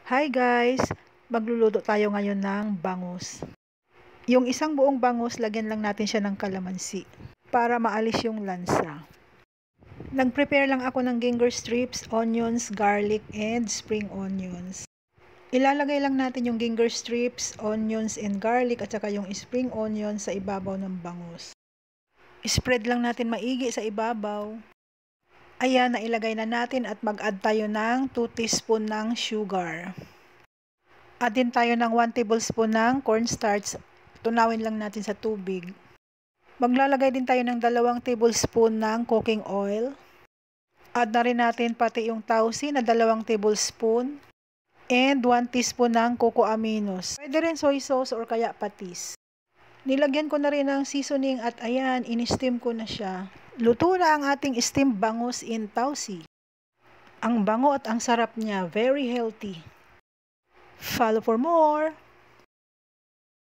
Hi guys! Magluluto tayo ngayon ng bangus. Yung isang buong bangus, lagyan lang natin siya ng kalamansi para maalis yung lansa. Nag-prepare lang ako ng ginger strips, onions, garlic, and spring onions. Ilalagay lang natin yung ginger strips, onions, and garlic at saka yung spring onions sa ibabaw ng bangus. Spread lang natin maigi sa ibabaw. Ayan, nailagay na natin at mag-add tayo ng 2 teaspoon ng sugar. Add din tayo ng 1 tablespoon ng cornstarch. Tunawin lang natin sa tubig. Maglalagay din tayo ng 2 tablespoon ng cooking oil. Add na rin natin pati yung tausi na 2 tablespoon. And 1 teaspoon ng cocoa aminos. Pwede rin soy sauce or kaya patis. Nilagyan ko na rin ng seasoning at ayan, in-steam ko na siya. Luto na ang ating steamed bangus in tausi. Ang bango at ang sarap niya, very healthy. Follow for more!